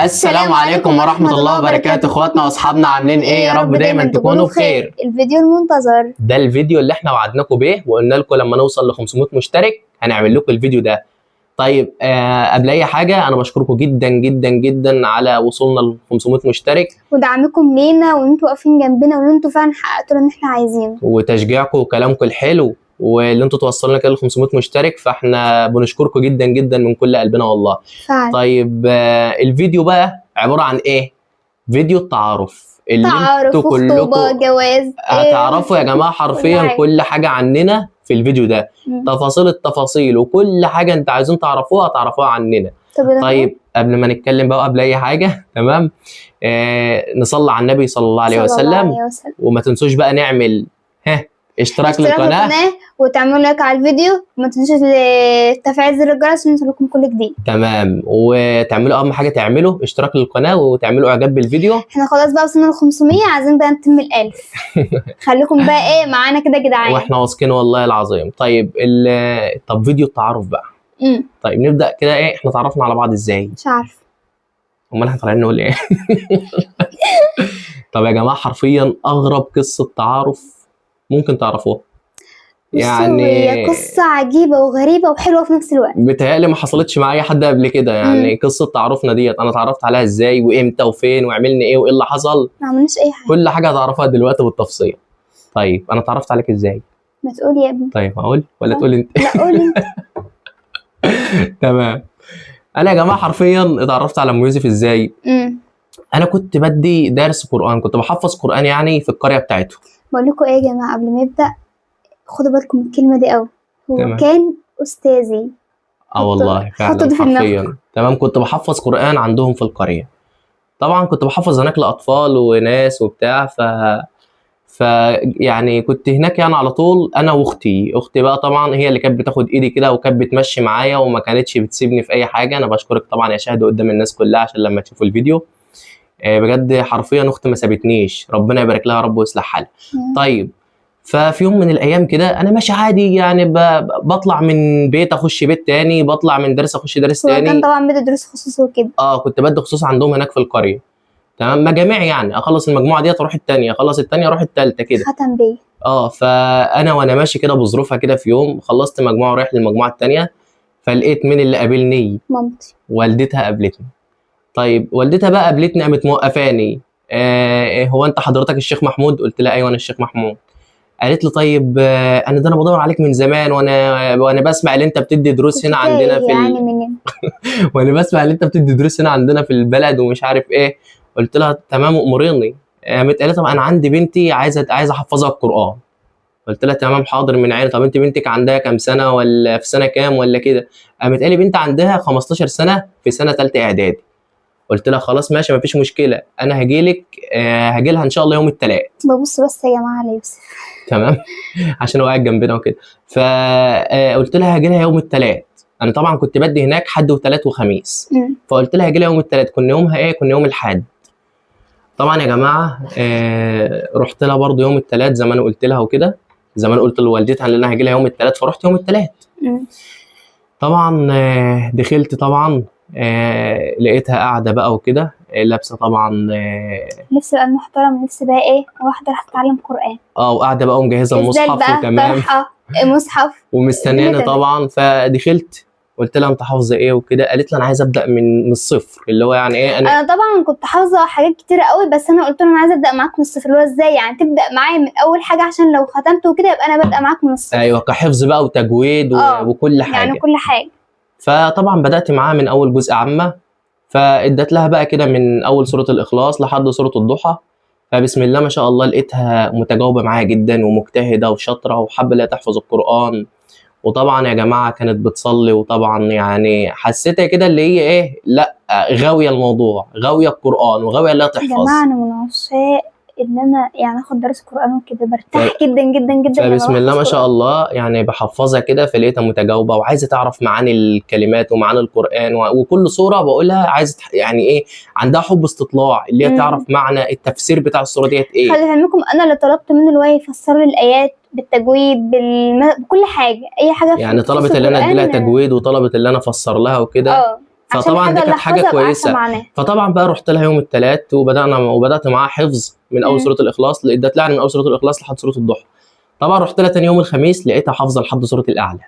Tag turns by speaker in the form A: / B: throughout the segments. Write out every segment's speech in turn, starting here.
A: السلام عليكم ورحمة الله وبركاته. اخواتنا واصحابنا عاملين ايه؟ يا رب دايما تكونوا بخير.
B: الفيديو المنتظر
A: ده الفيديو اللي احنا وعدناكم بيه وقلنا لكم لما نوصل ل 500 مشترك هنعمل لكم الفيديو ده. طيب قبل اي حاجة انا بشكركم جدا جدا جدا على وصولنا ل 500 مشترك
B: ودعمكم لينا وان انتوا واقفين جنبنا وان انتوا فعلا حققتوا اللي احنا عايزينه
A: وتشجيعكم وكلامكم الحلو واللي انتوا توصلنا كده ل 500 مشترك، فاحنا بنشكركم جدا جدا من كل قلبنا والله.
B: فعلا.
A: طيب الفيديو بقى عبارة عن ايه؟ فيديو التعارف اللي
B: تعارف
A: انتوا
B: وخطوبة
A: كلكم
B: جواز
A: هتعرفوا يا جماعة حرفيا كل حاجة عننا في الفيديو ده. تفاصيل التفاصيل وكل حاجة انت عايزين تعرفوها هتعرفوها عننا. طيب قبل ما نتكلم بقى قبل اي حاجة تمام، نصلي على النبي صلى الله عليه وسلم. وما تنسوش بقى نعمل اشتراك للقناة
B: وتعملوا لايك على الفيديو وما تنسوش تفعيل زر الجرس عشان يوصلكم كل جديد.
A: تمام، وتعملوا اهم حاجة تعملوا اشتراك للقناة وتعملوا اعجاب بالفيديو.
B: احنا خلاص بقى وصلنا ل 500، عايزين بقى نتم ال 1000. خليكم بقى ايه معانا كده يا جدعان
A: واحنا واثقين والله العظيم. طيب طب فيديو التعارف بقى. طيب نبدأ كده ايه، احنا تعرفنا على بعض ازاي؟
B: مش عارف.
A: امال احنا طالعين نقول ايه؟ طب يا جماعة حرفيا اغرب قصة تعارف ممكن تعرفوها.
B: يعني هي قصة عجيبة وغريبة وحلوة في نفس الوقت.
A: بتهيألي ما حصلتش مع اي حد قبل كده. يعني قصة تعارفنا ديت انا اتعرفت عليها ازاي وامتى وفين وعملنا ايه وايه اللي حصل.
B: ما عملناش اي حاجة.
A: كل حاجة هتعرفها دلوقتي بالتفصيل. طيب انا اتعرفت عليك ازاي؟
B: ما تقول يا ابني.
A: طيب اقول ولا تقول انت؟
B: لا قول انت.
A: تمام. انا يا جماعة حرفيا اتعرفت على ام يوسف ازاي؟ انا كنت بدي درس قرآن، كنت بحفظ قرآن يعني في القرية بتاعته.
B: بقول لكم ايه يا جماعة قبل ما يبدأ، خدوا بالكم من الكلمة دي قوي. هو تمام. كان أستاذي.
A: والله فعلا حرفيا. تمام، كنت بحفظ قرآن عندهم في القرية. طبعا كنت بحفظ هناك لأطفال وناس وبتاع يعني كنت هناك يعني على طول انا واختي. اختي بقى طبعا هي اللي كانت بتاخد ايدي كده وكانت بتمشي معايا وما كانتش بتسيبني في اي حاجة. انا بشكرك طبعا يا شاهد قدام الناس كلها عشان لما تشوفوا الفيديو. بجد حرفيا اختي ما سابتنيش، ربنا يبارك لها يا رب ويصلح حالها. طيب ففي يوم من الايام كده انا ماشي عادي يعني بطلع من بيت اخش بيت تاني، بطلع من درس اخش درس تاني.
B: كان طبعا بدرس خصوصي وكده.
A: كنت بدي خصوص عندهم هناك في القريه. تمام، مجاميع يعني اخلص المجموعه ديت اروح الثانيه، اخلص الثانيه اروح الثالثه كده.
B: ختم بيه.
A: فانا وانا ماشي كده بظروفها كده في يوم خلصت مجموعه ورايح للمجموعه الثانيه، فلقيت مين اللي قابلني؟
B: مامتي.
A: والدتها قابلتني. طيب والدتها بقى قابلتني قامت موقفاني. هو انت حضرتك الشيخ محمود؟ قلت لها ايوه انا الشيخ محمود. قالت لي طيب انا بدور عليك من زمان وانا بسمع ان انت بتدي دروس هنا عندنا في
B: يعني
A: وانا بسمع ان انت بتدي دروس هنا عندنا في البلد ومش عارف ايه. قلت لها تمام اموريني. قامت قالت طب انا عندي بنتي عايزه احفظها القران. قلت لها تمام حاضر من عيني. طب انت بنتك عندها كام سنه ولا في سنه كام ولا كده؟ قامت قالت بنت عندها 15 سنه في سنه ثالثه اعدادي. قلت لها خلاص ماشي مفيش مشكله، انا هاجي لها ان شاء الله يوم الثلاث.
B: ببص بس يا جماعه على يوسف.
A: تمام عشان هو قاعد جنبنا وكده. فقلت لها هاجي لها يوم الثلاث. انا طبعا كنت بدي هناك حد وثلاث وخميس. فقلت لها هاجي لها يوم الثلاث. كنا يومها ايه؟ كنا يوم الاحد. طبعا يا جماعه رحت لها برضو يوم الثلاث زي ما انا قلت لها وكده، زي ما انا قلت لوالدتها ان انا هاجي لها يوم الثلاث، فرحت يوم الثلاث. طبعا دخلت طبعا لقيتها قاعده بقى وكده لابسه طبعا
B: لبس بقى محترم، لبس بقى ايه واحده راح تتعلم قران.
A: وقاعده بقى ومجهزه المصحف وتمام
B: مصحف
A: ومستنياني طبعا. فدخلت قلت لها انت حافظه ايه وكده؟ قالت لي انا عايزه ابدا من الصفر. اللي هو يعني ايه؟
B: انا طبعا كنت حافظه حاجات كتيره قوي، بس انا قلت لها انا عايزه ابدا معاك من الصفر. اللي هو ازاي يعني تبدا معايا من اول حاجه عشان لو ختمت وكده يبقى انا بادئه معاك من الصفر.
A: ايوه كحفظ بقى وتجويد وكل حاجه
B: يعني كل حاجه.
A: فطبعا بدات معاها من اول جزء عامه، فادت لها بقى كده من اول سوره الاخلاص لحد سوره الضحى. فبسم الله ما شاء الله لقيتها متجاوبه معايا جدا ومجتهده وشاطره وحابه لا تحفظ القران. وطبعا يا جماعه كانت بتصلي، وطبعا يعني حسيتها كده اللي هي ايه، لا غاويه الموضوع، غاويه القران وغاويه لا تحفظ.
B: يا جماعه انا من عشاق ان انا يعني اخد درس قران وكده، برتاح جدا جدا جدا.
A: فبسم الله ما شاء الله يعني بحفظها كده، فلقيتها متجاوبه وعايزه تعرف معاني الكلمات ومعاني القران، وكل سوره بقولها عايزه يعني ايه، عندها حب استطلاع اللي هي تعرف معنى التفسير بتاع السوره ديت ايه.
B: خلي علمكم انا اللي طلبت منه اللي هو يفسر لي الايات بالتجويد بكل حاجه، اي حاجه
A: يعني طلبت اللي انا ادي لها تجويد وطلبت اللي انا افسر لها وكده. فطبعا دي كانت حاجه كويسه.
B: معناه.
A: فطبعا بقى رحت لها يوم الثلاث وبدات معاها حفظ من اول سوره الاخلاص، ادت لها من اول سوره الاخلاص لحد سوره الضحى. طبعا رحت لها تاني يوم الخميس لقيتها حافظه لحد سوره الاعلى.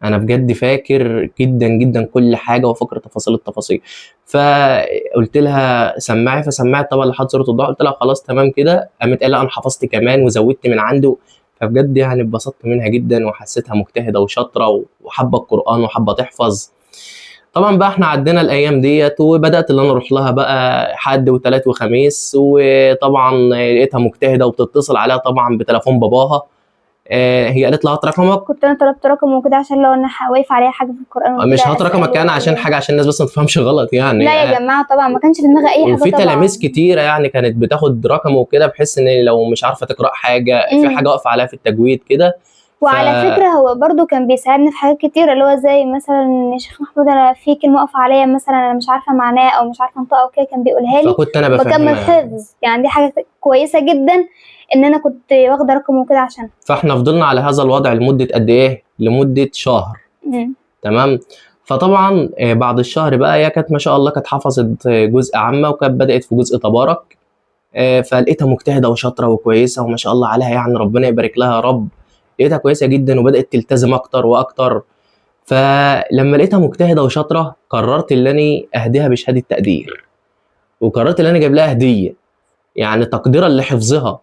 A: انا بجد فاكر جدا جدا كل حاجه وفاكر تفاصيل التفاصيل. فقلت لها سمعي، فسمعت طبعا لحد سوره الضحى. قلت لها خلاص تمام كده. قامت قال انا حفظت كمان وزودت من عنده. فبجد يعني اتبسطت منها جدا وحسيتها مجتهده وشاطره وحابه القران وحابه تحفظ. طبعا بقى احنا عدينا الايام ديت وبدات اللي انا اروح لها بقى حد وثلاث وخميس. وطبعا لقيتها مجتهده وبتتصل عليها طبعا بتليفون باباها. هي قالت لها هات رقمك.
B: كنت انا طلبت رقم وكده عشان لو انا واقف عليها حاجه في القران
A: مش هات رقمك يعني عشان حاجه عشان الناس بس ما تفهمش غلط يعني.
B: لا يا جماعه طبعا ما كانش في دماغي اي حاجه.
A: وفي تلاميذ كتيره يعني كانت بتاخد رقمه وكده بحيث ان لو مش عارفه تقرا حاجه في حاجه واقفه عليها في التجويد كده.
B: وعلى فكره هو برضو كان بيساعدني في حاجات كتير، اللي هو زي مثلا يا شيخ محمود انا في كلمه واقفه عليا مثلا انا مش عارفه معناها او مش عارفه انطقها وكده كان بيقولها لي
A: فكنت انا
B: بكمل حفظ. يعني دي حاجه كويسه جدا ان انا كنت واخده رقم وكده عشان.
A: فاحنا فضلنا على هذا الوضع لمده قد ايه؟ لمده شهر. تمام. فطبعا بعد الشهر بقى هي كانت ما شاء الله كانت حفظت جزء عامه وكانت بدات في جزء تبارك. فلقيتها مجتهده وشاطره وكويسه وما شاء الله عليها يعني ربنا يبارك لها يا رب. لقيتها كويسه جدا وبدات تلتزم اكتر واكتر. فلما لقيتها مجتهده وشاطره قررت ان انا اهديها بشهاده تقدير. وقررت ان انا اجيب لها هديه يعني تقديرا لحفظها.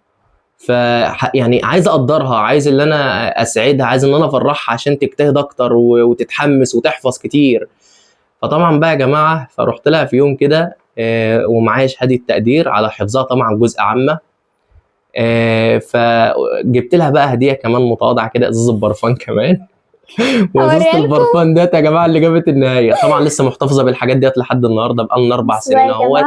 A: يعني عايز اقدرها، عايز ان انا اسعدها، عايز ان انا افرحها عشان تجتهد اكتر وتتحمس وتحفظ كتير. فطبعا بقى يا جماعه فرحت لها في يوم كده ومعايا شهاده تقدير على حفظها طبعا جزء عامه. فجبت لها بقى هديه كمان متواضعه كده، ازازه برفان كمان. وازازه البرفان ديت يا جماعه اللي جابت النهايه. طبعا لسه محتفظه بالحاجات ديت لحد النهارده، بقى لنا 4 سنين اهوت.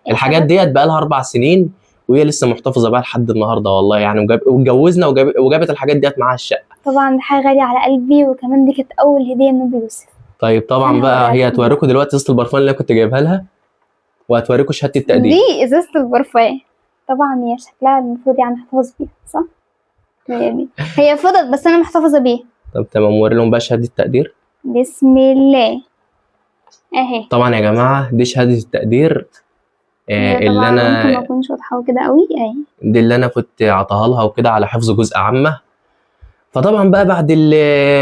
A: الحاجات ديت بقى لها 4 سنين وهي لسه محتفظه بقى لحد النهارده والله يعني. واتجوزنا وجابت الحاجات ديت معاها الشقه. طبعا
B: دي حاجه غاليه على قلبي، وكمان دي كانت اول هديه من ابي يوسف.
A: طيب طبعا بقى هي هتوريكم دلوقتي ازازه البرفان اللي انا كنت جايبها لها وهتوريكم شهاده التقدير.
B: دي ازازه البرفان طبعا هي شكلها المفروض يعني محتفظ بيها صح؟ هي فضت بس انا محتفظه بيها.
A: طب تمام وري لهم بقى شهاده التقدير.
B: بسم الله اهي.
A: طبعا يا جماعه دي شهاده التقدير
B: اللي انا ممكن ما اكونش واضحه كده قوي اهي.
A: دي اللي انا كنت عطاها لها وكده على حفظ جزء عامه. فطبعا بقى بعد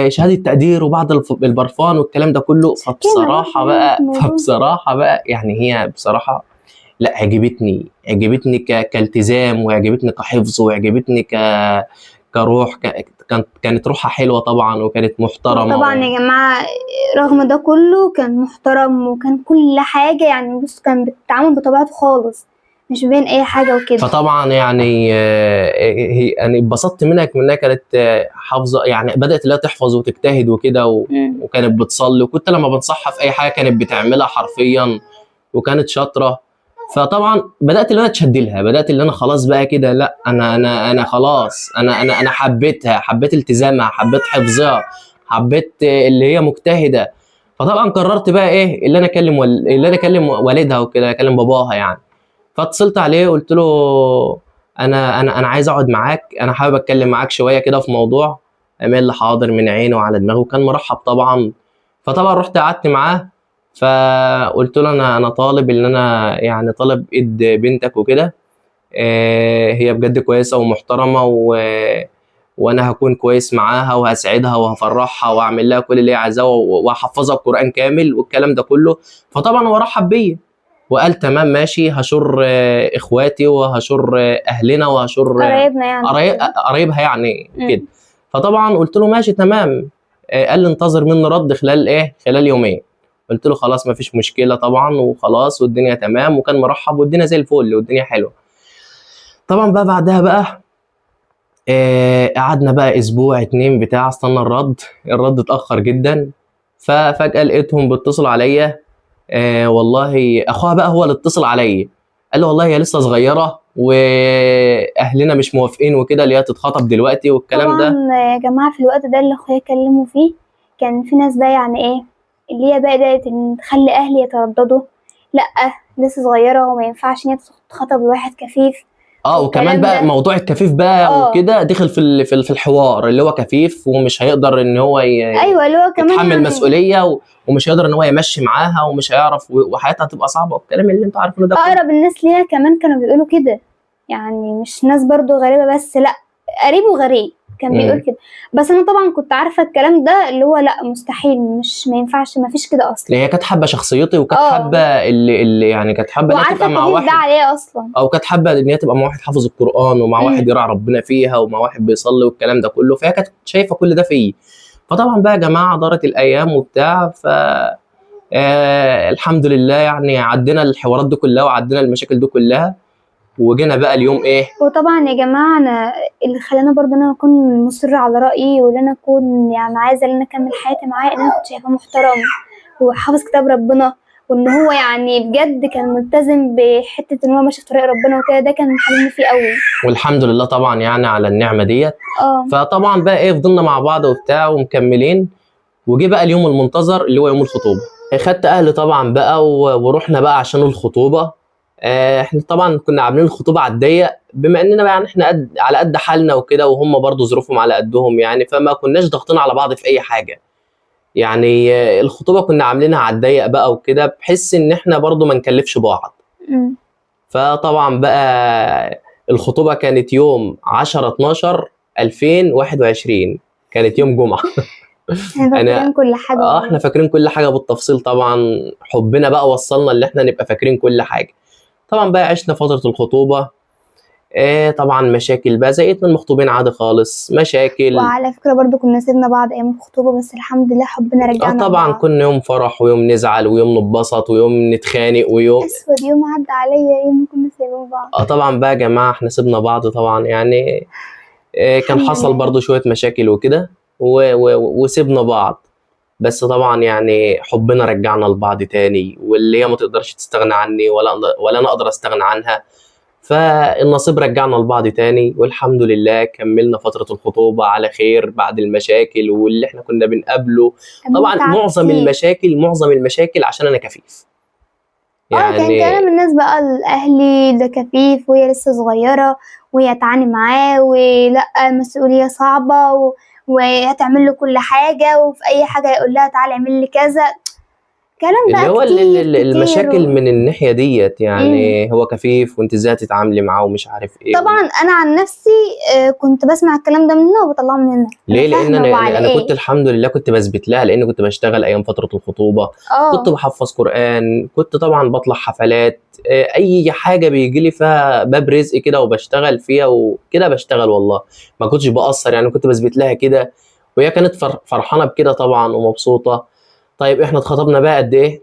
A: شهاده التقدير وبعد البرفان والكلام ده كله فبصراحه بقى يعني هي بصراحه لا عجبتني كالتزام وعجبتني كحفظ وعجبتني كروح. كانت روحها حلوه طبعا وكانت محترمه.
B: طبعا يا جماعه رغم ده كله كان محترم وكان كل حاجه يعني بص كان بيتعامل بطبيعته خالص مش بين اي حاجه وكده.
A: فطبعا يعني هي يعني اتبسطت منها كانت حافظه يعني بدات لا تحفظ وتجتهد وكده وكانت بتصلي وكنت لما بنصحها في اي حاجه كانت بتعملها حرفيا وكانت شاطره. فطبعا بدات ان انا اتشد لها، بدات ان انا خلاص بقى كده لا انا خلاص انا حبيتها، حبيت التزامها، حبيت حفظها، حبيت اللي هي مجتهده. فطبعا قررت بقى ايه اللي انا اكلم والدها وكده اكلم باباها يعني. فاتصلت عليه قلت له انا عايز اقعد معاك، انا حابب اتكلم معاك شويه كده في موضوع. قال لي حاضر من عينه وعلى دماغه وكان مرحب طبعا. فطبعا رحت قعدت معاه فقلت له انا طالب ان انا يعني طالب ايد بنتك وكده. هي بجد كويسه ومحترمه وانا هكون كويس معاها وهسعدها وهفرحها واعمل لها كل اللي هي عايزاه وهحفظها القران كامل والكلام ده كله. فطبعا هو رحب بيا وقال تمام ماشي هشور اخواتي وهشور اهلنا وهشور
B: قرايبنا يعني
A: قرايبها يعني كده. فطبعا قلت له ماشي تمام. قال لي انتظر مني رد خلال يومين. قلت له خلاص ما فيش مشكله طبعا وخلاص والدنيا تمام وكان مرحب والدنيا زي الفل والدنيا حلوه. طبعا بقى بعدها بقى قعدنا بقى اسبوع 2 بتاع استنى الرد اتاخر جدا. ففجاه لقيتهم بيتصلوا عليا. والله اخوها بقى هو اللي اتصل عليا قال له والله هي لسه صغيره واهلنا مش موافقين وكده اللي هي تتخطب دلوقتي والكلام ده.
B: طبعا يا جماعه في الوقت ده اللي اخويا كلموا فيه كان في ناس بقى يعني ايه اللي هي بدات ان تخلي اهلي يترددوا لا لسه صغيره وما ينفعش ان هي تتخطب لواحد كفيف
A: وكمان
B: والكلام
A: بقى
B: ده.
A: موضوع الكفيف بقى وكده دخل في الحوار اللي هو كفيف ومش هيقدر ان هو
B: ايوه اللي هو كمان
A: يتحمل
B: يعني
A: مسؤوليه ومش هيقدر ان هو يمشي معاها ومش هيعرف وحياتها هتبقى صعبه والكلام اللي انتوا عارفينه ده كله.
B: اقرب الناس لينا كمان كانوا بيقولوا كده، يعني مش ناس برضو غريبة بس، لا قريب وغريب كان بيقول كده. بس انا طبعا كنت عارفة الكلام ده اللي هو لا مستحيل، مش ما ينفعش، ما فيش كده اصلا.
A: هي كانت حابه شخصيتي وكانت حابه اللي يعني كانت حابه انها
B: وعارفة
A: تبقى مع
B: الكفيف
A: واحد
B: ده عليه اصلا،
A: او كانت حابه ان هي تبقى مع واحد حافظ القران ومع واحد يراعي ربنا فيها ومع واحد بيصلي والكلام ده كله، فهي كانت شايفه كل ده فيه. فطبعا بقى يا جماعه دارت الايام وبتاع، ف الحمد لله يعني عدينا الحوارات دي كلها وعدينا المشاكل دي كلها وجينا بقى اليوم ايه.
B: وطبعا يا جماعة انا اللي خلاني برضو ان انا اكون مصرة على رأيي وان انا اكون يعني عايزة ان انا اكمل حياتي معاه، ان انا كنت شايفاه محترم وحافظ كتاب ربنا، وان هو يعني بجد كان ملتزم بحتة ان هو ماشي في طريق ربنا وكده، ده كان محببني فيه قوي.
A: والحمد لله طبعا يعني على النعمة ديت. فطبعا بقى ايه فضلنا مع بعض وبتاع ومكملين، وجي بقى اليوم المنتظر اللي هو يوم الخطوبة. خدت اهلي طبعا بقى ورحنا بقى عشان الخطوبة. احنا طبعا كنا عاملين الخطوبة على الضيق، بما اننا يعني احنا على قد حالنا وكده وهم برضو ظروفهم على قدهم يعني، فما كناش ضاغطين على بعض في اي حاجة يعني. الخطوبة كنا عاملينها على الضيق بقى وكده بحيث ان احنا برضو ما نكلفش بعض. فطبعا بقى الخطوبة كانت يوم 10/12/2021، كانت يوم جمعة.
B: احنا فاكرين كل حاجة.
A: احنا فاكرين كل حاجة بالتفصيل طبعا، حبنا بقى وصلنا اللي احنا نبقى فاكرين كل حاجة. طبعا بقى عشنا فترة الخطوبة، طبعا مشاكل بقى زي اتنين مخطوبين عادي خالص، مشاكل.
B: وعلى فكرة برضو كنا سيبنا بعض ايام الخطوبة، بس الحمد لله حبنا رجعنا
A: طبعا
B: لبعض.
A: كنا يوم فرح ويوم نزعل ويوم نتبسط ويوم نتخانق ويوم
B: اسود يوم عدى عليا يوم كنا سايبين بعض.
A: طبعا بقى يا جماعة احنا سيبنا بعض طبعا يعني. كان حصل برضو شوية مشاكل وكده وسيبنا بعض، بس طبعا يعني حبنا رجعنا لبعض تاني، واللي هي ما تقدرش تستغنى عني ولا انا اقدر استغنى عنها. فالنصيب رجعنا لبعض تاني والحمد لله كملنا فترة الخطوبة على خير بعد المشاكل واللي احنا كنا بنقابله. طبعا معظم المشاكل عشان انا كفيف
B: يعني كان كلام الناس بقى الاهلي ده كفيف وهي لسه صغيرة وهي تعاني معاه ولا مسؤولية صعبة وهتعمل له كل حاجة وفي اي حاجة يقول لها تعالى اعمل لي كذا، كلام بقى
A: اللي هو
B: كتير
A: المشاكل من الناحية ديت يعني. هو كفيف وانت ازاي تتعاملي معاه ومش عارف ايه.
B: طبعا انا عن نفسي كنت بسمع الكلام ده منه وبطلعه منه.
A: ليه؟ لان انا كنت الحمد لله كنت بثبت لها، لان كنت بشتغل ايام فترة الخطوبة. كنت بحفظ قرآن، كنت طبعا بطلع حفلات، اي حاجة بيجي لي فيها باب رزق كده وبشتغل فيها وكده بشتغل والله ما كنتش بقصر يعني. كنت بثبت لها كده وهي كانت فرحانة بكده طبعا ومبسوطة. طيب احنا اتخطبنا بقى قد ايه؟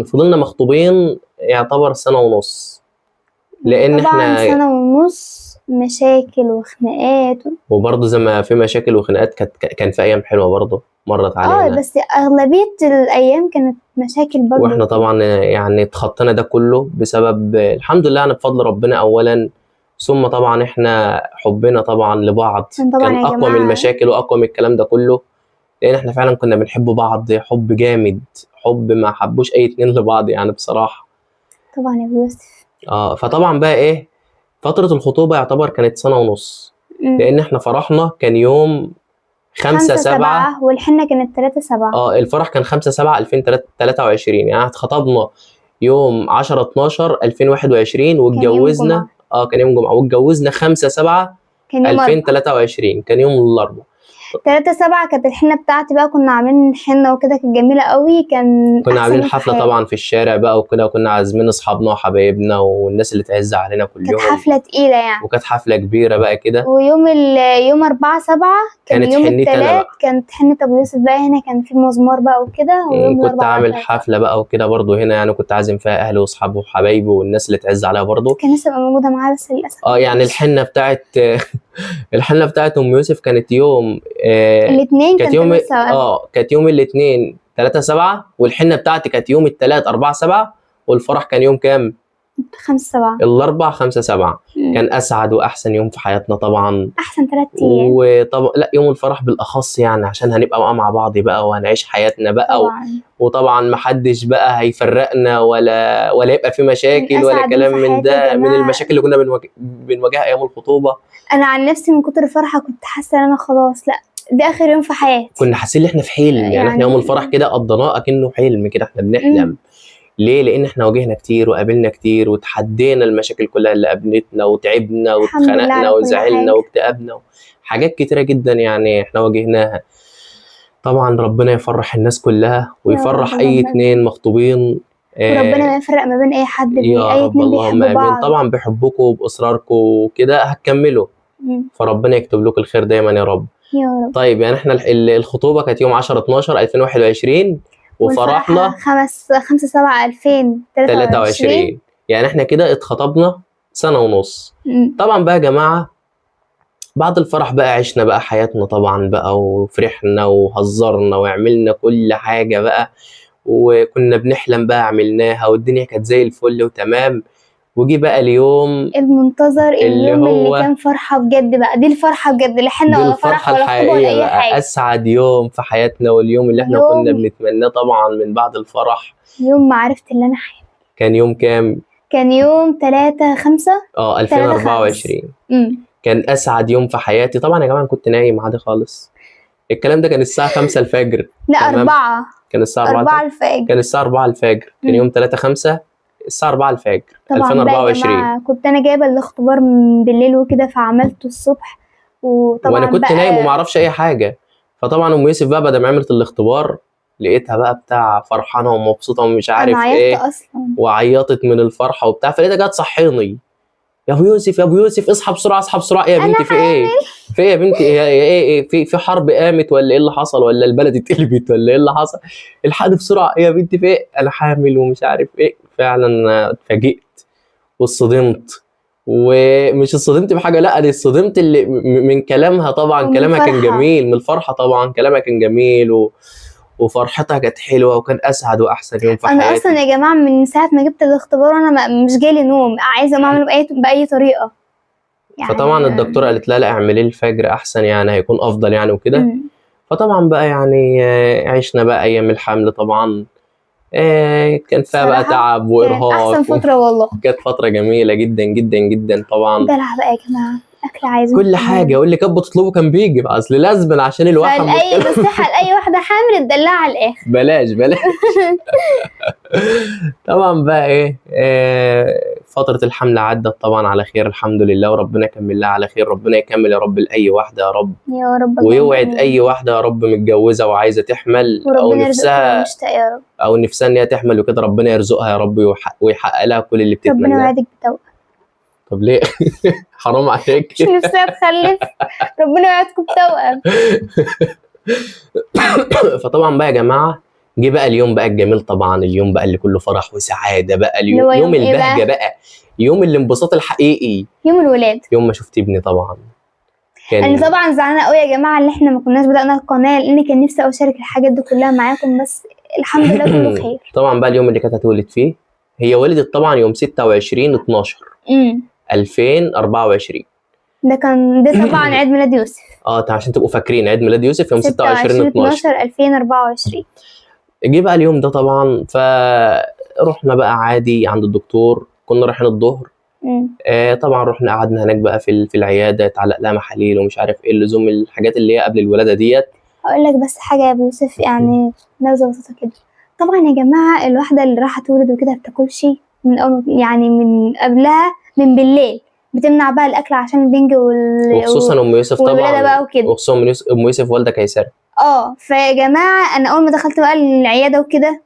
A: فضلنا مخطوبين يعتبر 1.5 سنة، لان
B: طبعا
A: احنا
B: 1.5 سنة مشاكل وخناقات
A: وبرضه زي ما في مشاكل وخناقات كان في ايام حلوه برضه مرت علينا.
B: بس اغلبيه الايام كانت مشاكل برضه.
A: واحنا طبعا يعني اتخطينا ده كله بسبب الحمد لله يعني بفضل ربنا اولا، ثم طبعا احنا حبنا طبعا لبعض كان اقوى من المشاكل واقوى من الكلام ده كله، لان احنا فعلا كنا بنحب بعض حب جامد، حب ما حبوش اي اتنين لبعض يعني بصراحه.
B: طبعا يا ابو يوسف.
A: فطبعا بقى ايه فتره الخطوبه يعتبر كانت 1.5 سنة، لان احنا فرحنا كان يوم 5/7
B: والحنه كانت 3/7.
A: الفرح كان 5/7/2023 يعني اتخطبنا يوم 10/12/2021 واتجوزنا كان يوم جمعة واتجوزنا 5/7/2023 كان يوم الاربعاء.
B: 3/7 كانت الحنه بتاعتي بقى، كنا عاملين حنه وكده كانت جميله قوي،
A: كنا عاملين حفله طبعا في الشارع بقى وكده، وكنا عازمين اصحابنا وحبايبنا والناس اللي تعز علينا كلهم.
B: كانت حفله تقيله يعني
A: وكانت حفله كبيره بقى كده.
B: ويوم يوم 4/7 كان يوم الثلاث كانت حنه ابو يوسف بقى، هنا كان في مزمار بقى وكده.
A: كنت عامل حفله بقى وكده برضه هنا يعني، كنت عازم فيها اهلي واصحابي وحبايبي والناس اللي تعز عليها برضه.
B: كان لسه موجوده معايا بس للاسف
A: يعني الحنه بتاعت ام يوسف كانت يوم
B: الاثنين
A: كانت يوم كانت يوم الاثنين 3/7 والحنه بتاعتي كانت يوم الثلاث 4/7 والفرح كان يوم كام؟
B: 5/7.
A: الاربع 5/7 كان اسعد واحسن يوم في حياتنا طبعا.
B: احسن 3 ايام
A: وطبعا لا، يوم الفرح بالاخص يعني عشان هنبقى بقى مع بعض بقى وهنعيش حياتنا بقى
B: طبعا.
A: وطبعا محدش بقى هيفرقنا ولا يبقى في مشاكل
B: من
A: ولا
B: أسعد
A: كلام
B: يوم في
A: من
B: حياتي يا
A: ده، من
B: جماعة.
A: المشاكل اللي كنا بنواجهها ايام الخطوبه.
B: انا عن نفسي من كتر الفرحه كنت حاسه ان انا خلاص، لا ده اخر يوم في حياتي.
A: كنا حاسين ان احنا في حلم، يعني احنا يوم الفرح كده قضيناه اكنه حلم كده، احنا بنحلم. ليه؟ لان احنا واجهنا كتير وقابلنا كتير وتحدينا المشاكل كلها اللي قابلتنا وتعبنا
B: الحمد لله
A: واتخنقنا
B: على كل
A: وزعلنا
B: حاجة.
A: واكتئبنا، حاجات كتيره جدا يعني احنا واجهناها. طبعا ربنا يفرح الناس كلها ويفرح
B: رب
A: اي
B: اللهم
A: اتنين
B: آمين.
A: مخطوبين.
B: وربنا ما يفرق ما بين اي حد،
A: يا
B: اي
A: رب
B: اتنين
A: اللهم
B: بيحبوا
A: امين.
B: بعض.
A: طبعا بحبكم وباصراركم وكده هتكملوا، فربنا يكتب لكم الخير دايما يا رب.
B: يا رب.
A: طيب يعني احنا الخطوبه كانت يوم 10/12/2021 وفرحنا
B: 5/7/2023.
A: 23. يعني احنا كده اتخطبنا سنه ونص. طبعا بقى يا جماعه بعد الفرح بقى عشنا بقى حياتنا طبعا بقى، وفرحنا وهزرنا وعملنا كل حاجه بقى، وكنا بنحلم بقى عملناها والدنيا كانت زي الفل وتمام. وجي بقى اليوم
B: المنتظر، اليوم
A: هو
B: اللي كان فرحة بجد بقى. دي الفرحة بجد، لا حنة
A: دي
B: ولا فرح
A: الفرحة
B: ولا خطوبة ولا
A: الحقيقية
B: أي
A: بقى،
B: حاجة.
A: أسعد يوم في حياتنا واليوم اللي احنا كنا بنتمناه طبعا من بعد الفرح.
B: يوم ما عرفت اللي أنا حامل.
A: كان يوم كام؟
B: كان يوم 3/5
A: 2024. كان أسعد يوم في حياتي. طبعا يا جماعة أنا كنت نايم عادي خالص، الكلام ده كان الساعة 5 الفجر.
B: لا 4.
A: كان الساعة
B: 4 الفجر.
A: كان الساعة 4 الفجر. كان يوم 3/5 الساعة 4 الفجر
B: طبعا
A: 2024.
B: كنت أنا جايبة الاختبار من بالليل وكده، فعملته الصبح. وطبعا
A: وأنا كنت نايم ومعرفش أي حاجة. فطبعا أم يوسف بقى بعد ما عملت الاختبار لقيتها بقى بتاع فرحانة ومبسوطة ومش عارف إيه،
B: أصلا.
A: وعيطت من الفرحة وبتاع. فلقيتها جت تصحيني، يا ابو يوسف يا ابو يوسف اصحى بسرعه اصحى بسرعه. ايه يا بنتي في ايه؟ في ايه يا بنتي؟ ايه في حرب قامت ولا ايه اللي حصل؟ ولا البلد اتقلبت ولا ايه اللي حصل؟ الحقني بسرعه. ايه يا بنتي في ايه؟ انا حامل ومش عارف ايه. فعلا اتفاجئت واتصدمت، ومش اتصدمت بحاجه، لا انا اتصدمت اللي من كلامها. طبعا كلامها كان جميل، من الفرحه طبعا كلامها كان جميل وفرحتها كانت حلوه، وكان اسعد واحسن يوم في حياتي.
B: انا اصلا يا جماعه من ساعه ما جبت الاختبار وانا مش جاي لي نوم، عايزه اعمله باي طريقه
A: يعني. فطبعا الدكتوره قالت لا اعملي الفجر احسن، يعني هيكون افضل يعني وكده. فطبعا بقى يعني عشنا بقى ايام الحمل طبعا. كان فيها بقى تعب وارهاق.
B: احسن فتره والله.
A: كانت فتره جميله جدا جدا جدا طبعا.
B: دلع بقى يا جماعه، اكل عايزين
A: كل حاجه واللي كانت بتطلبه كان بيجي، اصل لازم عشان الواحد
B: اي نصيحه لاي واحده حامل تدلعها على الاخر.
A: بلاش طبعا بقى ايه فتره الحمل عدت طبعا على خير الحمد لله، وربنا يكمل لها على خير. ربنا يكمل يا رب لاي واحده يا رب،
B: يا رب.
A: ويوعد اي واحده يا رب متجوزه وعايزه تحمل او نفسها
B: يا رب،
A: او نفسها ان هي تحمل وكده، ربنا يرزقها يا رب ويحقق لها كل اللي بتتمناه.
B: ربنا يوعدك بتوأم.
A: طب ليه؟ حرام عليك.
B: مش نفسها تخلف، ربنا يوعدكم بتوأم.
A: فطبعا بقى يا جماعه جه بقى اليوم بقى الجميل طبعا، اليوم بقى اللي كله فرح وسعاده بقى، يوم البهجه بقى، يوم الانبساط الحقيقي،
B: يوم الولاد،
A: يوم ما شفت ابني طبعا.
B: انا طبعا زعلانه قوي يا جماعه ان احنا ما كناش بدأنا القناه، لان كان نفسي اشارك الحاجات دي كلها معاكم، بس الحمد لله كله خير.
A: طبعا بقى اليوم اللي كانت هتولد فيه، هي ولدت طبعا يوم 26/12 2024.
B: ده طبعا عيد ميلاد يوسف.
A: عشان تبقوا فاكرين عيد ميلاد يوسف يوم 26/12
B: 2024.
A: جه بقى اليوم ده طبعا، فرحنا بقى عادي عند الدكتور، كنا رايحين الظهر. طبعا رحنا قعدنا هناك بقى في العياده، اتعلق لها محاليل ومش عارف ايه اللزوم، الحاجات اللي هي قبل الولاده ديت.
B: اقول لك بس حاجه يا ابو يوسف، يعني نبذه بسيطه كده. طبعا يا جماعه الواحده اللي راح تولد وكده بتاكلش من اول، يعني من قبلها من بالليل بتمنع بقى الاكل عشان البنج
A: وخصوصا ام يوسف طبعا
B: بقى وكده،
A: وخصوصا ام يوسف والده قيصري.
B: فيا جماعه انا اول ما دخلت بقى العياده وكده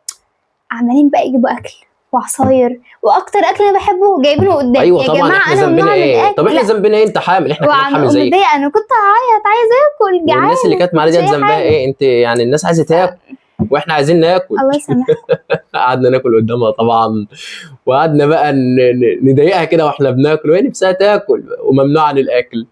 B: عمالين بقى يجيبوا اكل وعصاير، واكتر اكل انا بحبه جايبينه قدامي.
A: ايوه
B: يا
A: طبعا
B: جماعه
A: احنا
B: انا
A: ذنبنا ايه؟ طب احنا ذنبنا ايه؟ انت حامل، احنا كنا حامل زيك.
B: انا كنت هعيط عايزه اكل، جعانه.
A: والناس اللي كانت معانا ديت ذنبها ايه؟ انت يعني الناس عايزه تاكل واحنا عايزين ناكل.
B: الله يسامحك.
A: قعدنا ناكل قدامها طبعا، وقعدنا بقى نضايقها كده واحنا بناكل، وهي نفسها تاكل وممنوع عن الاكل.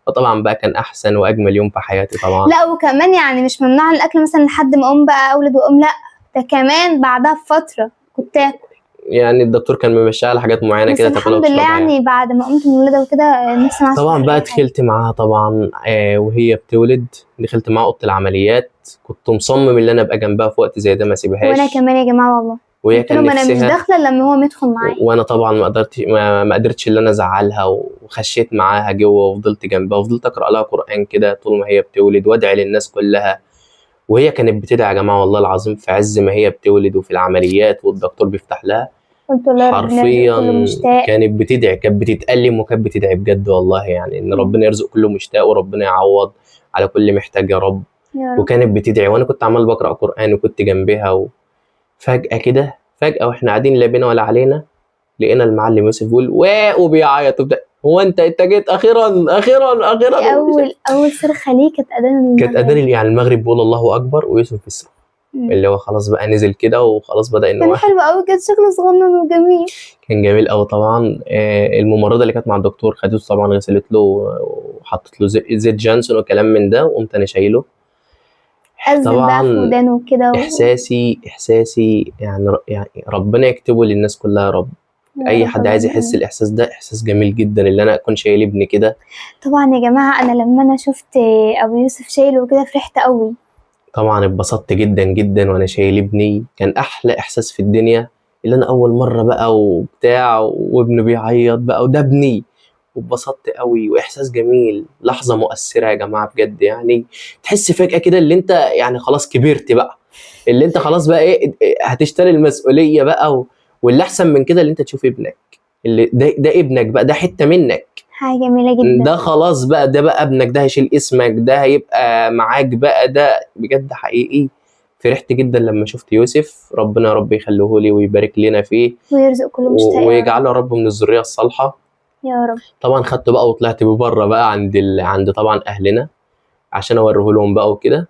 A: فطبعا بقى كان احسن واجمل يوم في حياتي طبعا.
B: لا وكمان يعني مش ممنوع عن الاكل مثلا لحد ما اقوم بقى اولد واقوم، لا ده كمان بعدها بفتره كنت اكل.
A: يعني الدكتور كان ممشيها على حاجات معينه
B: بس
A: كده تاكلها
B: الحمد لله
A: وتشربها يعني.
B: يعني بعد ما قمت من الولاده وكده نفسي ما عادش
A: طبعا
B: في
A: بقى
B: أي حاجة.
A: دخلت معاها طبعا وهي بتولد، دخلت معاها اوضه العمليات، كنت مصمم ان انا ابقى جنبها في وقت زي ده ما اسيبهاش.
B: وانا كمان يا جماعه والله
A: وهي
B: قلت
A: كان
B: لهم انا مش
A: نفسها،
B: داخله إلا لما هو يدخل معايا.
A: وانا طبعا ما قدرتش ان انا ازعلها، وخشيت معاها جوه وفضلت جنبها وفضلت اقرا لها قران كده طول ما هي بتولد وادعي للناس كلها. وهي كانت بتدعي يا جماعه والله العظيم في عز ما هي بتولد وفي العمليات والدكتور بيفتح لها،
B: قلت له ربنا يرزق كله
A: حرفيا
B: مشتاق.
A: كانت بتدعي، كانت بتتألم وكانت بتدعي بجد والله، يعني ان ربنا يرزق كله مشتاق وربنا يعوض على كل محتاج يا رب.
B: يا رب.
A: وكانت بتدعي وانا كنت عمال بقرا قران وكنت جنبها. وفجاه كده، فجاه واحنا قاعدين لا بينا ولا علينا، لقينا المعلم يوسف بيقول وبيعيط وبتاع. هو انت جيت اخيرا اخيرا
B: دي
A: اخيرا.
B: اول صرخه ليه كانت اذان
A: كانت
B: المغرب.
A: اذان يعني المغرب بيقول الله اكبر ويوسف بيصرخ، اللي هو خلاص بقى نزل كده وخلاص بدأ ان
B: كان
A: هو
B: حلو قوي، كان شكله صغنن وجميل.
A: كان جميل قوي طبعا. الممرضه اللي كانت مع الدكتور خدته طبعا، غسلت له وحطت له زيت جانسون وكلام من ده، وقمت انا شايله.
B: أذن بقى في
A: طبعا
B: ودانه وكده
A: احساسي يعني ربنا يكتبه للناس كلها يا رب.
B: يا
A: اي
B: رب
A: حد عايز يحس
B: اللهم.
A: الاحساس ده احساس جميل جدا، اللي انا اكون شايل ابني كده.
B: طبعا يا جماعه انا لما انا شفت ابو يوسف شايله وكده فرحت قوي.
A: طبعا اتبسطت جدا جدا وانا شايل ابني، كان احلى احساس في الدنيا، اللي انا اول مره بقى وبتاع وابنه بيعيط بقى وده ابني. واتبسطت قوي واحساس جميل، لحظه مؤثره يا جماعه بجد. يعني تحس فجاه كده اللي انت يعني خلاص كبرت بقى، اللي انت خلاص بقى ايه هتشتري المسؤوليه بقى واللي احسن من كده اللي انت تشوف ابنك، اللي ده ابنك بقى، ده حته منك،
B: حاجه جميله جدا.
A: ده خلاص بقى، ده بقى ابنك، ده هيشيل اسمك، ده هيبقى معاك بقى، ده بجد حقيقي. فرحت جدا لما شفت يوسف، ربنا يا رب يخليه لي ويبارك لنا فيه
B: ويرزق كله مشتاق يا رب.
A: ويجعله يا رب من الذريه الصالحه
B: يا رب.
A: طبعا. خدته بقى وطلعت بيه بره بقى عند طبعا اهلنا عشان اوريه لهم بقى وكده.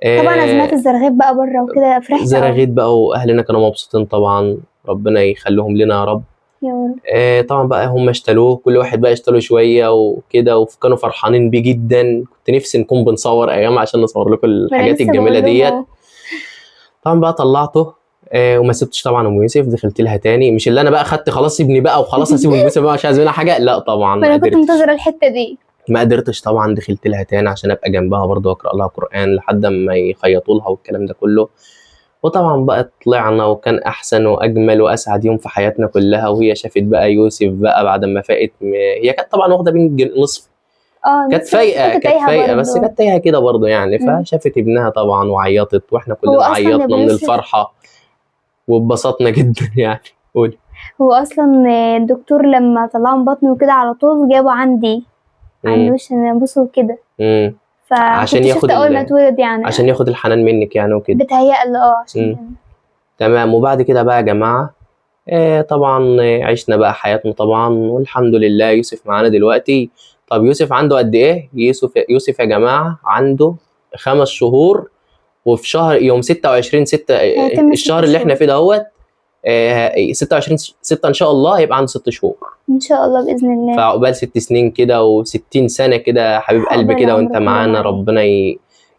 B: طبعا ازمات الزرغيب بقى بره وكده فرحت قوي.
A: زراغيت بقى واهلنا كانوا مبسوطين طبعا، ربنا يخليهم لنا يا رب.
B: يا رب.
A: طبعا بقى هم اشتروه، كل واحد بقى اشتروا شويه وكده، وكانوا فرحانين بيه جدا. كنت نفسي نكون بنصور ايام عشان نصور لكم
B: ما أنا
A: الحاجات
B: لسه
A: الجميله
B: بقول لهم
A: ديت.
B: أهو.
A: طبعا بقى طلعته وما سبتش طبعا ام يوسف، دخلت لها تاني. مش اللي انا بقى خدت خلاص ابني بقى وخلاص هسيب ام يوسف بقى عشان عايز منها حاجه، لا طبعا ما
B: فانا كنت
A: قدرتش.
B: منتظره الحته دي.
A: ما قدرتش طبعا، دخلت لها تاني عشان ابقى جنبها برضه واقرا لها قران لحد ما يخيطوا لها والكلام ده كله. وطبعا بقى طلعنا وكان احسن واجمل واسعد يوم في حياتنا كلها، وهي شافت بقى يوسف بقى بعد ما فاقت. هي كانت طبعا واخده بين نصف،
B: اه
A: كانت فايقه بس
B: برضه.
A: كانت تايهه كده برضه يعني. فشافت ابنها طبعا وعيطت، واحنا
B: هو
A: كلنا
B: اصلا يا
A: عيطنا
B: ابو
A: من
B: يوسف،
A: الفرحه واتبسطنا جدا يعني. قولي.
B: هو اصلا الدكتور لما طلعه من بطنه وكده على طول جابه عندي عند وش نبصه وكده.
A: عشان
B: فكنت
A: ياخد
B: شفت اول ما اتولد يعني.
A: عشان ياخد الحنان منك يعني وكده.
B: بتهيألي عشان كده.
A: تمام. وبعد كده بقى يا جماعه طبعا عشنا بقى حياتنا طبعا والحمد لله. يوسف معانا دلوقتي. طب يوسف عنده قد ايه؟ يوسف يا جماعه عنده 5 شهور، وفي شهر يوم 26/6
B: هيتم
A: الشهر
B: 6
A: اللي احنا
B: شهور.
A: فيه دوت 26/6 ان شاء الله هيبقى عنده 6 شهور.
B: ان شاء الله باذن الله.
A: فعقبال 6 سنين كده و60 سنه كده حبيب قلبي
B: عقبال
A: كده
B: عمره
A: وانت
B: كله
A: معانا،
B: معاك.
A: ربنا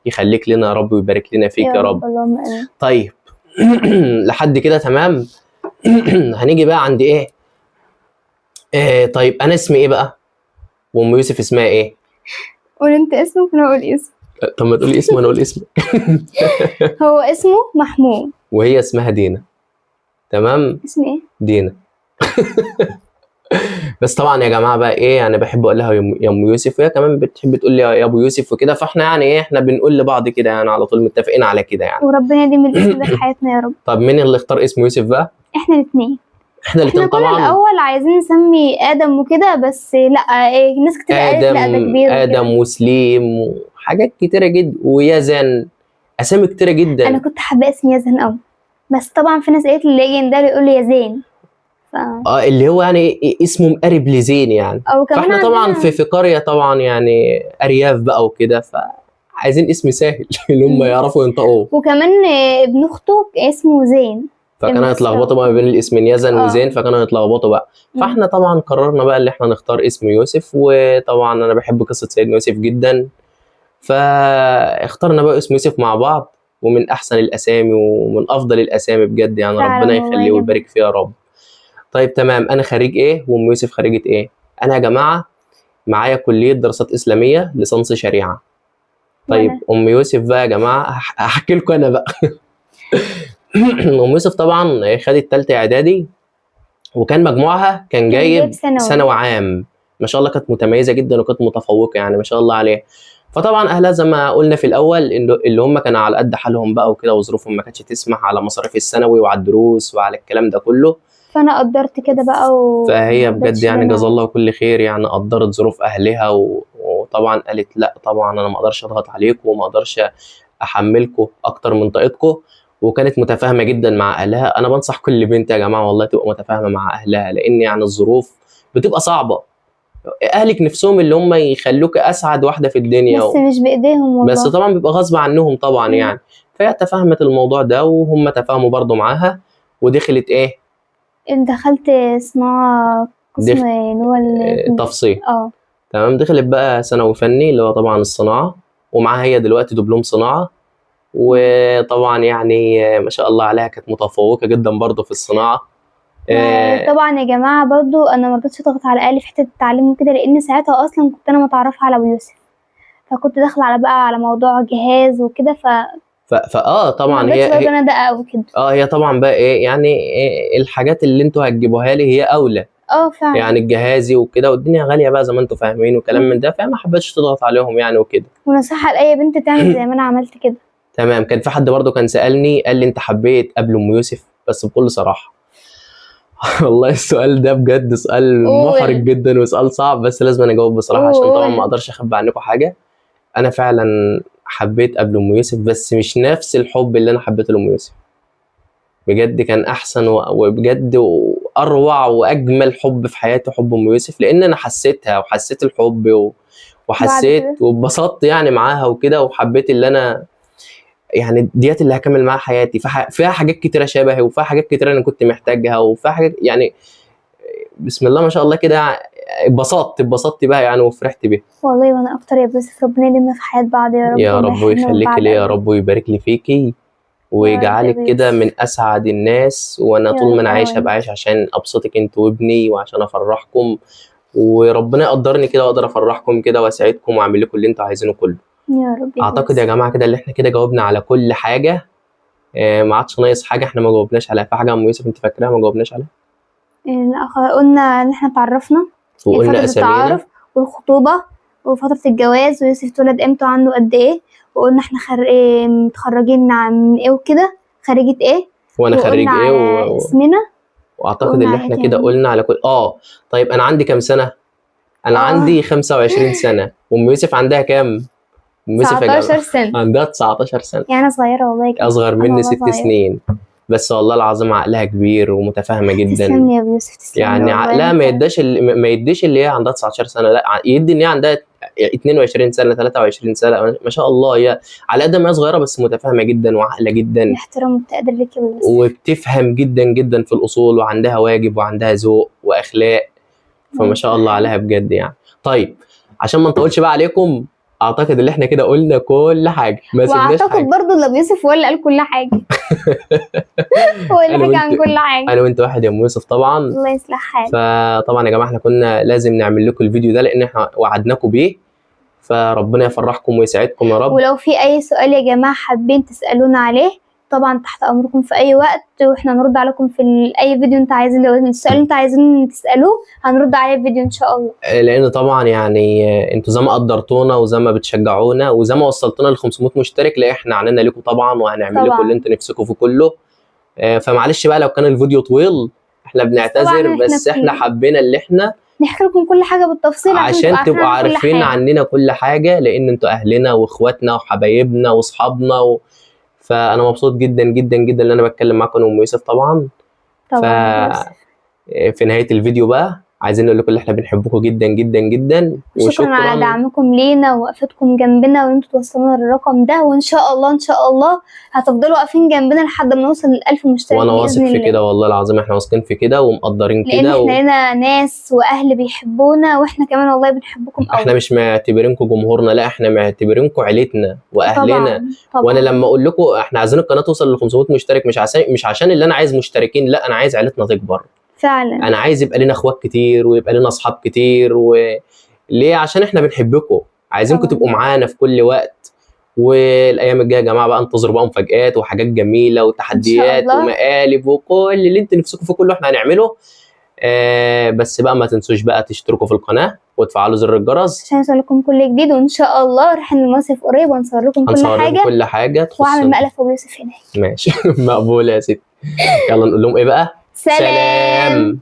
A: يخليك لنا يا رب ويبارك لنا فيك يا رب.
B: اللهم امين.
A: طيب لحد كده تمام. هنيجي بقى عند ايه؟ طيب انا اسمي ايه بقى؟ وام يوسف اسمها ايه؟
B: قول انت اسمك وانا اقول اسم.
A: طب ما تقولي اسم وانا اقول اسمي.
B: هو اسمه محمود.
A: وهي اسمها دينا. تمام.
B: اسمي ايه؟
A: دينا. بس طبعا يا جماعه بقى ايه، يعني بحب اقول لها يا ام يوسف، وهي كمان بتحب تقول لي يا ابو يوسف وكده. فاحنا يعني ايه، احنا بنقول لبعض كده يعني على طول متفقين على كده يعني.
B: وربنا يديم الاسم ده في حياتنا يا رب.
A: طب مين اللي اختار اسم يوسف بقى؟
B: احنا الاثنين.
A: احنا
B: احنا
A: الاثنين
B: كنا
A: طبعا.
B: الاول عايزين نسمي ادم وكده، بس لا ناس كتير قالت لا ده كبير
A: ادم
B: وكده.
A: وسليم وحاجات كتيره جدا ويزن، اسامي كتيره جدا.
B: انا كنت حابه اسم يزن قوي، بس طبعا في ناس قالت لي يجي ده يقول لي يا زين.
A: اللي هو يعني اسمه مقرب لزين يعني. فاحنا طبعا في قريه طبعا يعني ارياف بقى وكده، فعايزين اسم سهل اللي هم يعرفوا ينطقوه.
B: وكمان ابن اخته اسمه زين،
A: فكانوا يتلخبطوا بقى بين الاسمين يزن وزين، فكانوا يتلخبطوا بقى. فاحنا طبعا قررنا بقى اللي احنا نختار اسم يوسف. وطبعا انا بحب قصه سيدنا يوسف جدا، فاخترنا بقى اسم يوسف مع بعض. ومن احسن الاسامي ومن افضل الاسامي بجد يعني،
B: فعلا
A: ربنا
B: والله
A: يخليه
B: جدا.
A: ويبارك فيه يا رب. طيب تمام، انا خريج ايه وام يوسف خريجة ايه؟ انا يا جماعة معايا كلية دراسات اسلامية ليسانس شريعة. طيب
B: وانا
A: ام يوسف بقى يا جماعة هحكي لكم انا بقى. ام يوسف طبعا خدت تالتة اعدادي، وكان مجموعها كان
B: كان جايب
A: جايب
B: ثانوي.
A: ثانوي عام. ما شاء الله كانت متميزة جدا وكانت متفوقة يعني ما شاء الله عليها. فطبعا اهلها زي ما قلنا في الاول اللي هم كانوا على قد حالهم بقى وكده، وظروفهم ما كانتش تسمح على مصاريف الثانوي وعلى الدروس وعلى الكلام ده كله.
B: فانا قدرت كده بقى
A: فهي بجد
B: ومرضتش
A: يعني
B: ان
A: جزا
B: انا
A: الله كل خير يعني، قدرت ظروف اهلها وطبعا قالت لا طبعا انا ما اقدرش اضغط عليكم وما اقدرش احملكم اكتر من طاقتكم. وكانت متفاهمه جدا مع اهلها. انا بنصح كل بنت يا جماعه والله تبقى متفاهمه مع اهلها، لان يعني الظروف بتبقى صعبه. اهلك نفسهم اللي هم يخلوك اسعد واحده في الدنيا
B: بس مش بايديهم
A: بس
B: والله.
A: طبعا بيبقى غصب عنهم طبعا
B: مم.
A: يعني. فهي تفهمت الموضوع ده وهم تفاهموا برضو معاها، ودخلت ايه؟
B: دخلت صناعة قسم
A: دخل
B: اللي هو
A: تفصيل.
B: اه.
A: تمام، دخلت بقى ثانوي فني اللي هو طبعا الصناعه، ومعاها هي دلوقتي دبلوم صناعه. وطبعا يعني ما شاء الله عليها كانت متفوقه جدا برضو في الصناعه.
B: طبعا يا جماعة برضو انا مرضتش اضغط على اهلي في حتة التعليم وكده، لان ساعتها اصلا كنت انا متعرفة على ابو يوسف، فكنت داخلة على بقى على موضوع جهاز وكده،
A: طبعا
B: مرضتش برضو انا ادقق اوي كده.
A: هي طبعا بقى ايه يعني إيه الحاجات اللي انتوا هتجيبوها لي هي اولى
B: فعلا.
A: يعني الجهازي وكده، والدنيا غاليه بقى زي ما انتوا فاهمين وكلام من ده، فما حبيتش تضغط عليهم يعني وكده.
B: ونصيحة لأي بنت تعمل زي ما انا عملت كده.
A: تمام. كان في حد برضو كان سالني قال لي انت حبيت قبل ام يوسف؟ بس بكل صراحه والله السؤال ده بجد سؤال محرج
B: قول.
A: جدا وسؤال صعب، بس لازم انا اجاوب بصراحه عشان طبعا ما
B: قول.
A: اقدرش اخبي عنكم حاجه. انا فعلا حبيت قبل ام يوسف، بس مش نفس الحب اللي انا حبيته لام يوسف. بجد كان احسن وبجد واروع واجمل حب في حياتي حب ام يوسف، لان انا حسيتها وحسيت الحب
B: بعد
A: وحسيت
B: كده
A: واتبسطت يعني معاها وكده، وحبيت اللي انا يعني ديت اللي هكمل معاها حياتي. فيها حاجات كتيره شبهي، وفيها حاجات كتيره انا كنت محتاجها، وفيها حاجات يعني بسم الله ما شاء الله كده. اتبسطت بقى يعني وفرحت بيها.
B: والله وانا اكتر يا يوسف، ربنا يلمنا في حياة بعض يا رب،
A: يا
B: وما
A: رب
B: يحرمنا من
A: ويخليك
B: بعض
A: لي يا
B: ابدا.
A: رب ويبارك لي فيكي
B: يا رب يا
A: ويجعلك كده
B: يوسف.
A: من اسعد الناس. وانا
B: يا
A: طول ما
B: رب
A: انا
B: انا
A: عايش هبقى
B: وانت.
A: عايش عشان ابسطك انت وابني وعشان افرحكم، وربنا يقدرني كده واقدر افرحكم كده واسعدكم واعمل لكم اللي انتوا عايزينه كله.
B: يا رب يا
A: اعتقد يا
B: يوسف.
A: جماعه كده اللي احنا كده جاوبنا على كل حاجه. ما عادش ناقص حاجه احنا ما جاوبناش عليها. في حاجه يا ام يوسف انت فاكراها ما جاوبناش عليها؟
B: لا، قلنا ان احنا اتعرفنا،
A: وقلنا
B: فترة
A: اسامينا.
B: التعارف والخطوبة وفترة الجواز، ويوسف اتولد امتى وعنده قد ايه، وقلنا احنا متخرجين من ايه وكده، خريجة ايه،
A: وانا
B: وقلنا
A: خريج ايه
B: على اسمنا،
A: واعتقد
B: وقلنا
A: اللي
B: على ايه
A: احنا كده
B: تاني.
A: قلنا على كل طيب انا عندي كام سنه؟ انا
B: اه
A: عندي 25 سنه. وام يوسف عندها كام؟ ام يوسف يا
B: 19
A: جماعه
B: سنة.
A: عندها 19 سنه.
B: يعني انا صغيرة والله كده.
A: اصغر
B: انا
A: مني
B: والله
A: 6
B: صغيرة.
A: سنين. بس والله العظيم عقلها كبير ومتفاهمه جدا.
B: تسلم لي يا ابو يوسف، تسلم لي
A: يعني
B: والله
A: عقلها
B: انت.
A: ما يديش اللي هي عندها 19 سنه، لا يدي ان هي عندها 22 سنه 23 سنه ما شاء الله. هي على قد ما هي صغيره بس متفاهمه جدا وعاقله جدا
B: الاحترام والتقدير ليك يا ابو يوسف.
A: وبتفهم جدا جدا في الاصول، وعندها واجب وعندها ذوق واخلاق. فما شاء الله عليها بجد يعني. طيب عشان ما نطولش بقى عليكم، اعتقد ان احنا كده قلنا كل حاجه ما سيبناش
B: واعتقد
A: حاجه.
B: برضو ان ابو يوسف هو اللي قال كل حاجة. هو اللي
A: انا
B: حكى
A: وانت
B: عن كل حاجة.
A: انا وانت واحد يا ام يوسف طبعا.
B: الله يصلح حالك.
A: فطبعا يا جماعه احنا كنا لازم نعمل لكم الفيديو ده لان احنا وعدناكم بيه. فربنا يفرحكم ويسعدكم يا رب.
B: ولو في اي سؤال يا جماعة حابين تسألونا عليه، طبعا تحت امركم في اي وقت، واحنا نرد عليكم في اي فيديو انت عايزين. لو السؤال انت عايزين تسألوه هنرد عليه في فيديو ان شاء الله.
A: لان طبعا يعني انتوا زي ما قدرتونا وزي ما بتشجعونا وزي ما وصلتونا ل 500 مشترك، لا احنا عنينا لكم طبعا وهنعمل لكم اللي انتوا نفسكم في كله. فمعلش بقى لو كان الفيديو طويل احنا بنعتذر، بس احنا حبينا اللي احنا
B: نحكي لكم كل حاجه بالتفصيل
A: عشان تبقوا عارفين عننا كل حاجه، لان انتوا اهلنا واخواتنا وحبايبنا واصحابنا فانا مبسوط جدا جدا جدا ان انا بتكلم معاكم ام يوسف طبعا. في نهايه الفيديو بقى عايزين نقول لكم ان احنا بنحبكم جدا جدا جدا،
B: شكرا على دعمكم لينا ووقفتكم جنبنا وان انتوا توصلونا للرقم ده، وان شاء الله ان شاء الله هتفضلوا واقفين جنبنا لحد ما نوصل ل1000 مشترك.
A: وانا واثق في كده والله العظيم، احنا واثقين في كده ومقدرين كده،
B: لان احنا لنا ناس واهل بيحبونا، واحنا كمان والله بنحبكم قوي.
A: احنا مش معتبرينكم جمهورنا، لا احنا معتبرينكم عيلتنا واهلنا.
B: طبعا.
A: وانا لما اقول لكم احنا عايزين القناه توصل ل 500 مشترك، مش عشان اللي انا عايز مشتركين، لا انا عايز عيلتنا تكبر
B: فعلا.
A: انا عايز يبقى لنا اخوات كتير ويبقى لنا اصحاب كتير. ليه؟ عشان احنا بنحبكم، عايزينكم تبقوا معانا في كل وقت. والايام الجايه يا جماعه بقى انتظروا بقى مفاجآت وحاجات جميله وتحديات ومقالب وكل اللي انتوا نفسكم فيه كله احنا هنعمله. بس بقى ما تنسوش بقى تشتركوا في القناه وتفعلوا زر الجرس
B: عشان يوصل لكم كل جديد. وان شاء الله رايحين المصيف قريب وهنصور لكم كل حاجه واعمل مقلب ابو يوسف هناك.
A: ماشي. مقبول يا ستي. يلا نقول لهم ايه بقى؟
B: سلام.